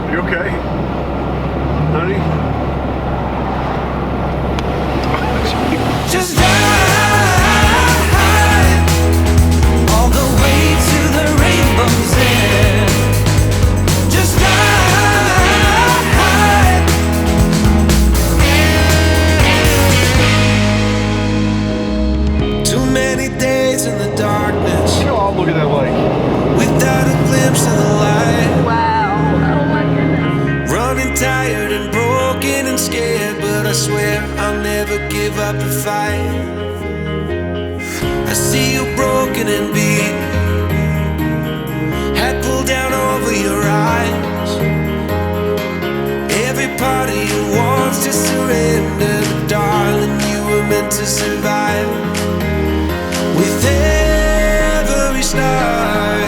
You okay, honey? Just dive all the way to the rainbow's end. Just dive. Too many days in the darkness. Oh, look at that lake. Without a glimpse of the light. Wow. Oh my goodness. Running tired and broken and scared, but I swear I'll never give up the fight. I see you broken and beat, head pulled down over your eyes. Every part of you wants to surrender, but darling, you were meant to survive. With every star,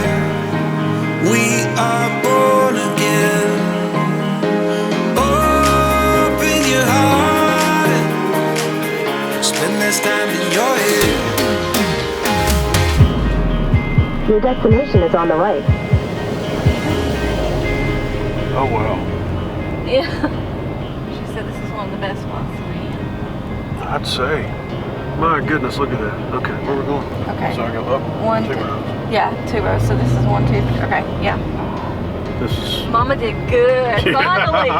we are born again. Open your heart, spend less time in your head. Your destination is on the right. Oh, wow. Yeah. She said this is one of the best spots to be in. I'd say. My goodness, look at that. Okay, where are we going? Okay. So I go up One, 2 two. rows. Yeah, 2 rows. So this is 1, 2, 3. Okay, yeah. This is... Mama did good. Finally.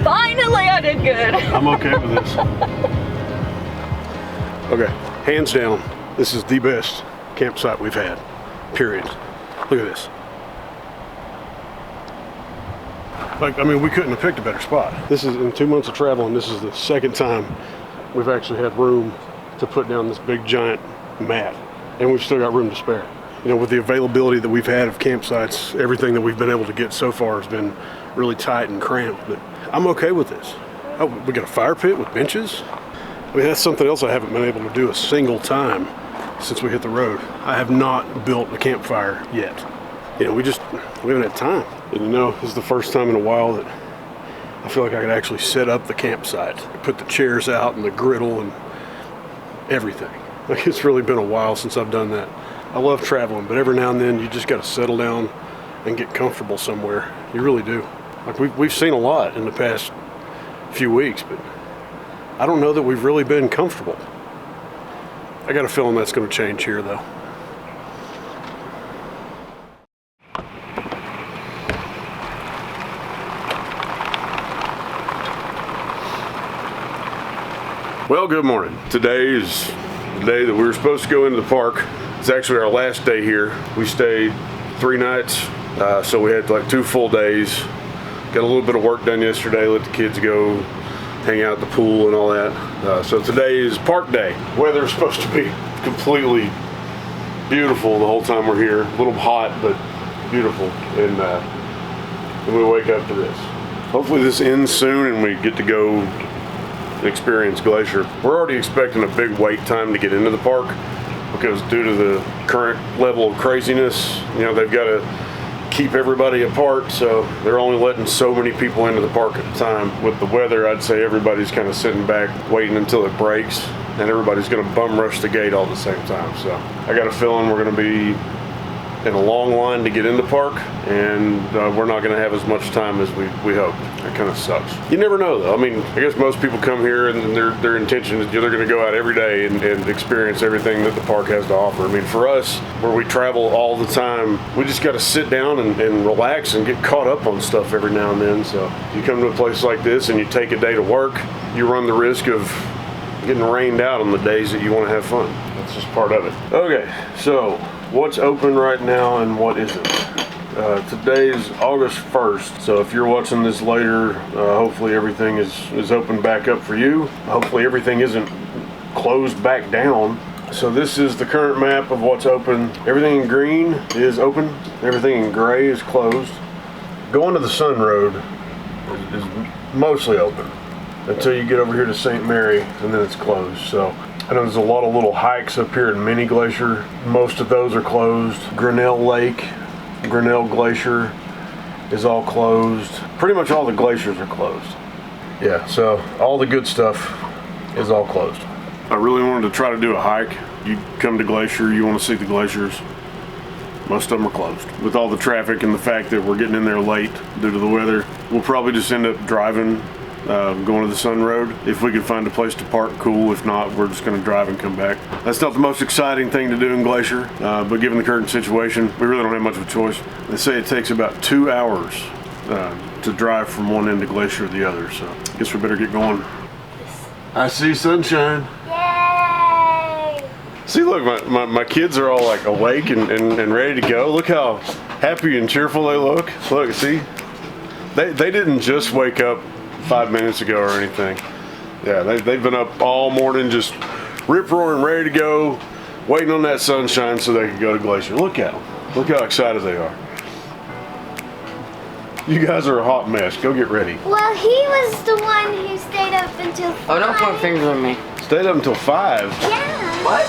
Finally, I did good. I'm okay with this. Okay, hands down, this is the best campsite we've had, period. Look at this. Like, I mean, we couldn't have picked a better spot. This is, in 2 months of traveling, this is the second time we've actually had room to put down this big giant mat, and we've still got room to spare. You know, with the availability that we've had of campsites, everything that we've been able to get so far has been really tight and cramped, but I'm okay with this. Oh, we got a fire pit with benches. I mean, that's something else I haven't been able to do a single time since we hit the road. I have not built a campfire yet. You know, we haven't had time. And you know, this is the first time in a while that I feel like I could actually set up the campsite, put the chairs out and the griddle and everything. Like, it's really been a while since I've done that. I love traveling, but every now and then you just got to settle down and get comfortable somewhere. You really do. Like, we've seen a lot in the past few weeks, but I don't know that we've really been comfortable. I got a feeling that's going to change here, though. Well, good morning. Today is the day that we were supposed to go into the park. It's actually our last day here. We stayed 3 nights, so we had like 2 full days. Got a little bit of work done yesterday, let the kids go hang out at the pool and all that. So today is park day. Weather's supposed to be completely beautiful the whole time we're here. A little hot, but beautiful. And we wake up to this. Hopefully this ends soon and we get to go experience Glacier. We're already expecting a big wait time to get into the park because due to the current level of craziness, you know, they've got to keep everybody apart, so they're only letting so many people into the park at a time. With the weather, I'd say everybody's kind of sitting back waiting until it breaks, and everybody's going to bum rush the gate all at the same time. So I got a feeling we're going to be in a long line to get into park, and we're not going to have as much time as we hoped. That kind of sucks. You never know, though. I mean, I guess most people come here and their intention is they're going to go out every day and experience everything that the park has to offer. I mean, for us, where we travel all the time, we just got to sit down and relax and get caught up on stuff every now and then. So if you come to a place like this and you take a day to work, you run the risk of getting rained out on the days that you want to have fun. That's just part of it. Okay, so what's open right now and what isn't? Today's August 1st, so if you're watching this later, hopefully everything is open back up for you. Hopefully everything isn't closed back down. So this is the current map of what's open. Everything in green is open, everything in gray is closed. Going to the Sun Road is mostly open until you get over here to St. Mary, and then it's closed. So I know there's a lot of little hikes up here in Mini Glacier. Most of those are closed. Grinnell Lake, Grinnell Glacier is all closed. Pretty much all the glaciers are closed. Yeah, so all the good stuff is all closed. I really wanted to try to do a hike. You come to Glacier, you want to see the glaciers. Most of them are closed. With all the traffic and the fact that we're getting in there late due to the weather, we'll probably just end up driving, going to the Sun Road. If we can find a place to park, cool. If not, we're just going to drive and come back. That's not the most exciting thing to do in Glacier, but given the current situation, we really don't have much of a choice. They say it takes about 2 hours to drive from one end of Glacier to the other, so I guess we better get going. I see sunshine. Yay! See, look, my kids are all like awake and ready to go. Look how happy and cheerful they look. Look, see? They didn't just wake up 5 minutes ago or anything. Yeah, they've been up all morning just rip-roaring, ready to go, waiting on that sunshine so they can go to Glacier. Look at them. Look how excited they are. You guys are a hot mess. Go get ready. Well, he was the one who stayed up until 5. Oh, don't point fingers at me. Stayed up until 5. Yeah. What?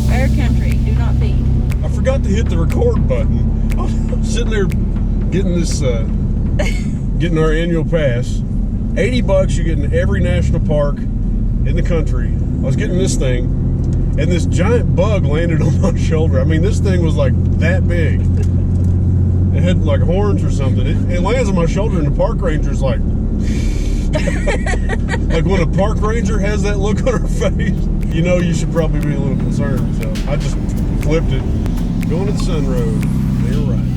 Bear country, do not feed. I forgot to hit the record button. I was sitting there getting this, getting our annual pass. $80, you get in every national park in the country. I was getting this thing, and this giant bug landed on my shoulder. I mean, this thing was like that big. It had like horns or something. It lands on my shoulder, and the park ranger's like, like when a park ranger has that look on her face, you know you should probably be a little concerned. So I just flipped it. Going to the Sun Road. You're right.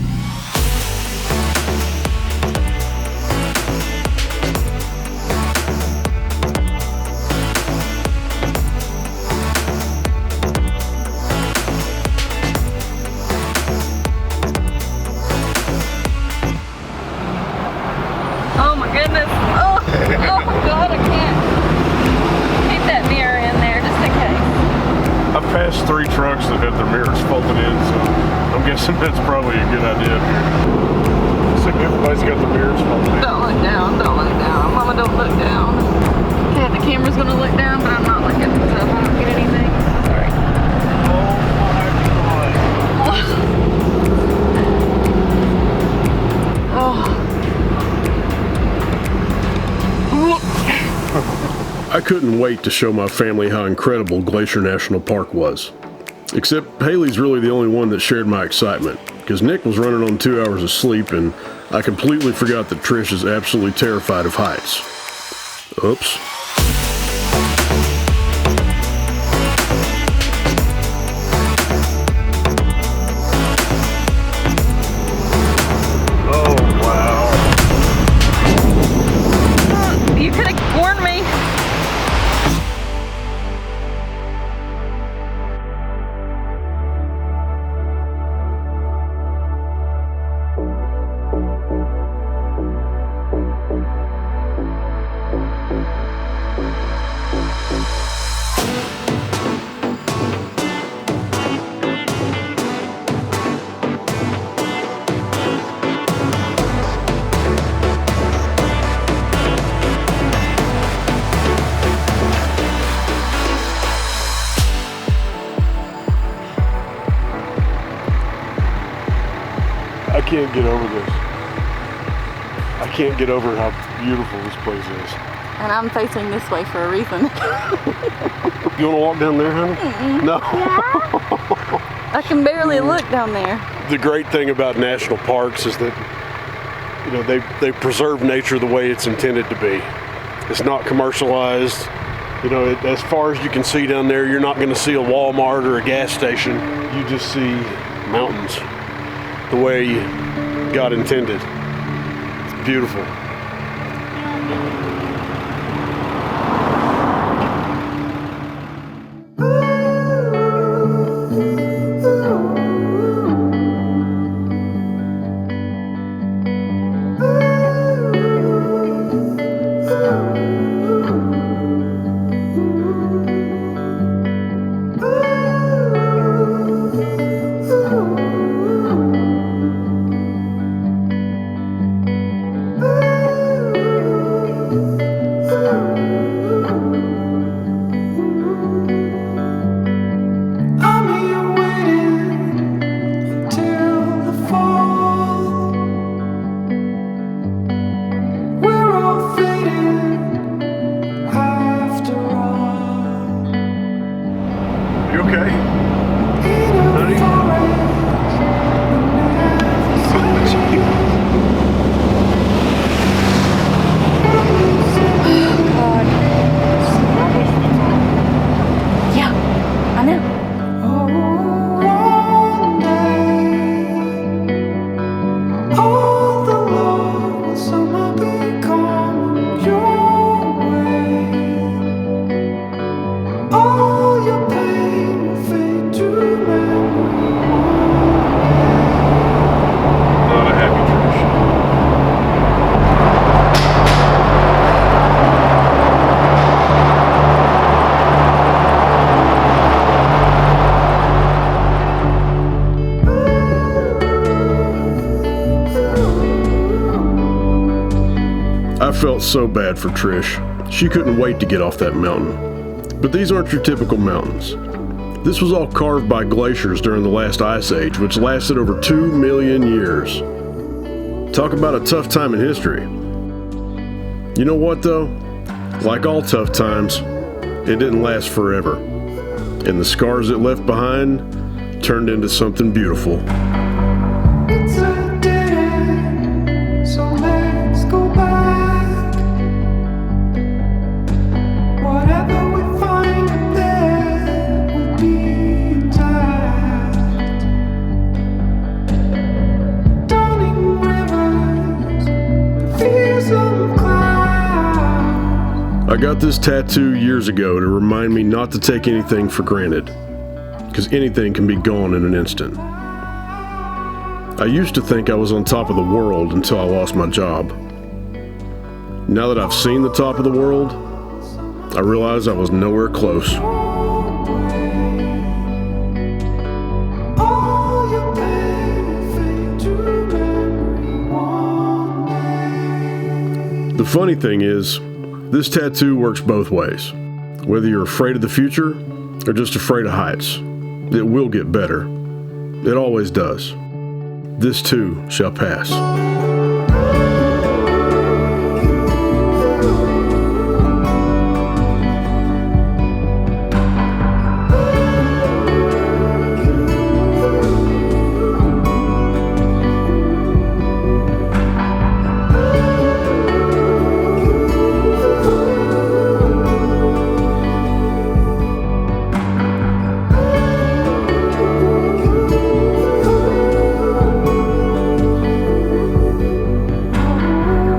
Oh my goodness. Oh my God, I can't. Keep that mirror in there just in case. I've passed 3 trucks that had their mirrors folded in, so I'm guessing that's probably a good idea here. Looks like everybody's got the mirrors folded in. Don't look down, don't look down. Mama, don't look down. Okay, the camera's gonna look down, but I'm not looking, so if I don't get anything, sorry. I couldn't wait to show my family how incredible Glacier National Park was. Except Haley's really the only one that shared my excitement, because Nick was running on 2 hours of sleep and I completely forgot that Trish is absolutely terrified of heights. Oops. Oh, wow. You could have warned me. I can't get over this. I can't get over how beautiful this place is. And I'm facing this way for a reason. You want to walk down there, honey? No. I can barely look down there. The great thing about national parks is that, you know, they preserve nature the way it's intended to be. It's not commercialized. You know, as far as you can see down there, you're not going to see a Walmart or a gas station. You just see mountains the way God intended. It's beautiful. felt so bad for Trish. She couldn't wait to get off that mountain. But these aren't your typical mountains. This was all carved by glaciers during the last ice age, which lasted over 2 million years. Talk about a tough time in history. You know what though? Like all tough times, it didn't last forever. And the scars it left behind turned into something beautiful. It's a dead end, so let's go back. Whatever we find up there will be intact. Dawning rivers, the fears of clouds. I got this tattoo years ago to remind me not to take anything for granted, because anything can be gone in an instant. I used to think I was on top of the world until I lost my job. Now that I've seen the top of the world, I realize I was nowhere close. All your pain fade to memory one day. The funny thing is, this tattoo works both ways. Whether you're afraid of the future or just afraid of heights, it will get better. It always does. This too shall pass.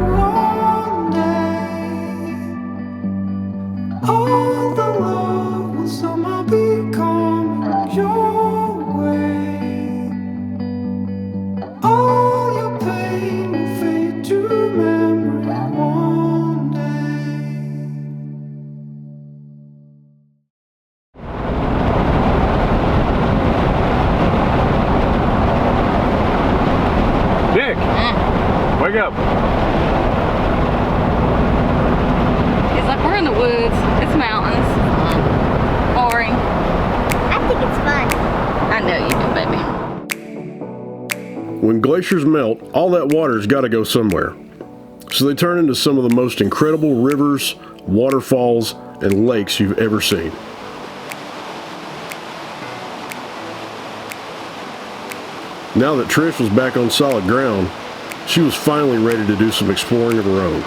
One day, all the love will somehow be coming your way. All your pain will fade to memory one day. Nick, wake up. It's like we're in the woods. It's mountains. Boring. I think it's fun. I know you do, baby. When glaciers melt, all that water's got to go somewhere. So they turn into some of the most incredible rivers, waterfalls, and lakes you've ever seen. Now that Trish was back on solid ground, she was finally ready to do some exploring of her own.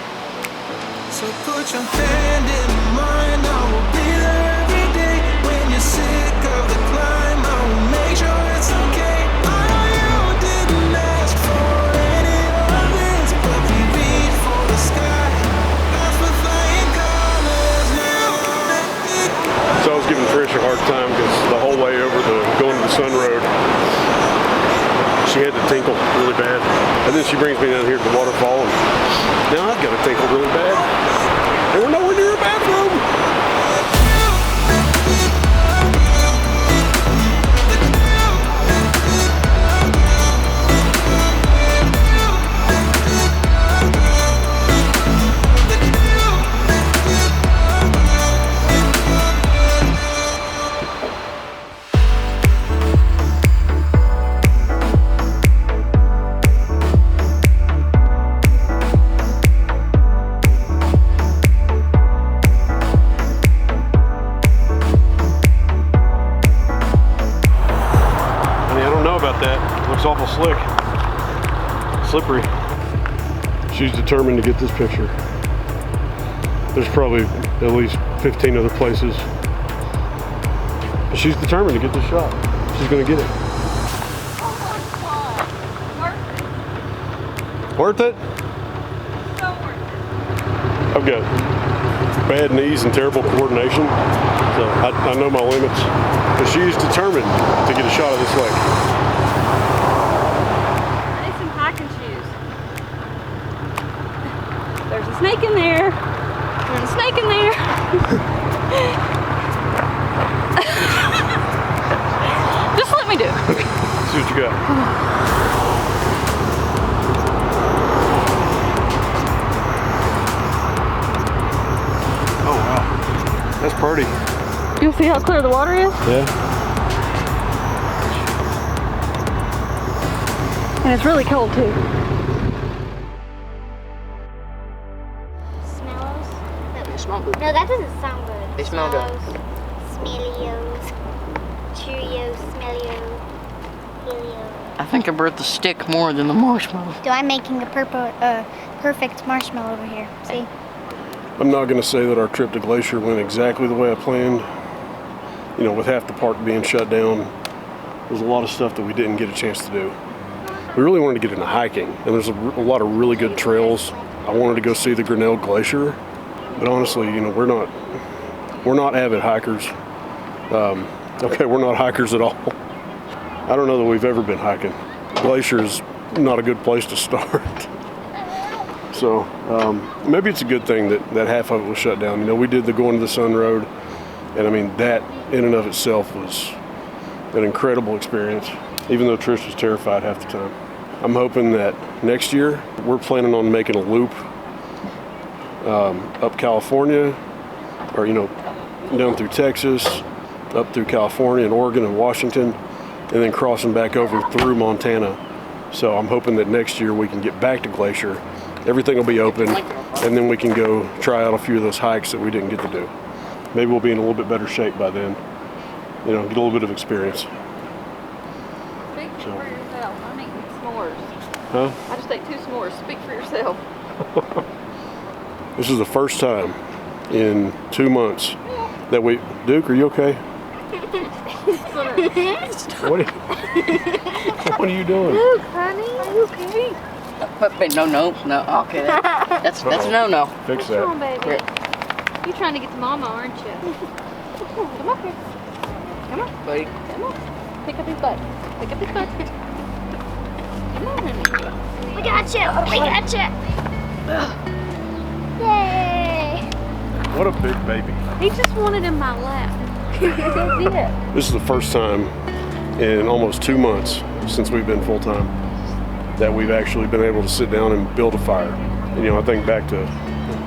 So put your hand in mine, I will be there every day. When you're sick of the climb, I will make sure it's okay. I know you didn't ask for any of this, but we reach for the sky. That's for flying colors now. So I was giving Trish a hard time because the whole way over going to the Sun Road, she had to tinkle really bad. And then she brings me down here to the waterfall, and now I've got to tinkle really bad. And we're nowhere near a bathroom. Looks awful slick. Slippery. She's determined to get this picture. There's probably at least 15 other places. But she's determined to get this shot. She's gonna get it. Worth it? So worth it. I've got bad knees and terrible coordination, so I know my limits. But she's determined to get a shot of this lake. There's a snake in there. There's a snake in there. Just let me do it. See what you got. See how clear the water is? Yeah. And it's really cold too. Smellos? They smell good. No, that doesn't sound good. They smell good. Smellios. Cheerios, Smellios. Helios. I think I brought the stick more than the marshmallow. Do I'm making a perfect marshmallow over here. See? I'm not going to say that our trip to Glacier went exactly the way I planned. You know, with half the park being shut down, there's a lot of stuff that we didn't get a chance to do. We really wanted to get into hiking, and there's a lot of really good trails. I wanted to go see the Grinnell Glacier, but honestly, you know, we're not avid hikers. Okay, we're not hikers at all. I don't know that we've ever been hiking. Glacier is not a good place to start. So maybe it's a good thing that half of it was shut down. You know, we did the Going to the Sun Road, and I mean, that in and of itself was an incredible experience, even though Trish was terrified half the time. I'm hoping that next year we're planning on making a loop up California, or, you know, down through Texas, up through California and Oregon and Washington, and then crossing back over through Montana. So I'm hoping that next year we can get back to Glacier. Everything will be open, and then we can go try out a few of those hikes that we didn't get to do. Maybe we'll be in a little bit better shape by then. You know, get a little bit of experience. Speak for yourself. I'm eating s'mores. Huh? I just ate 2 s'mores. Speak for yourself. This is the first time in 2 months that we... Duke, are you okay? What are you doing? Luke, honey, are you okay? But no. Okay, that's a no. Fix Come on, that. baby. You're trying to get to mama, aren't you? Come up here. Come on. Buddy. Come on. Pick up his butt. Pick up his butt. Come on, honey. We got you. We got you. Yay. What a big baby. He just wanted in my lap. That's it. This is the first time in almost 2 months since we've been full-time that we've actually been able to sit down and build a fire. And, you know, I think back to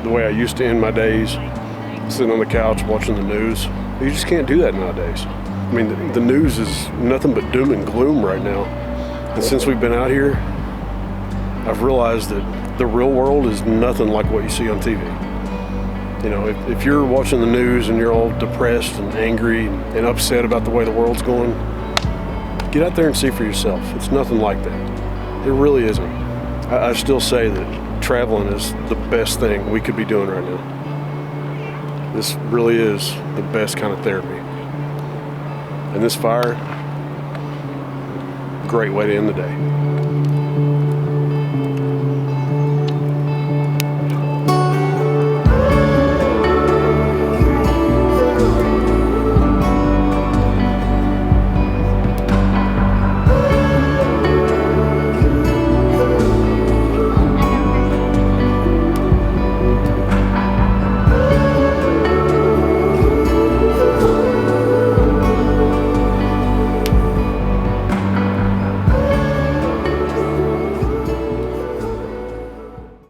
the way I used to end my days, sitting on the couch watching the news. You just can't do that nowadays. I mean, the news is nothing but doom and gloom right now. And since we've been out here, I've realized that the real world is nothing like what you see on TV. You know, if you're watching the news and you're all depressed and angry and upset about the way the world's going, get out there and see for yourself. It's nothing like that. It really isn't. I still say that traveling is the best thing we could be doing right now. This really is the best kind of therapy. And this fire, great way to end the day.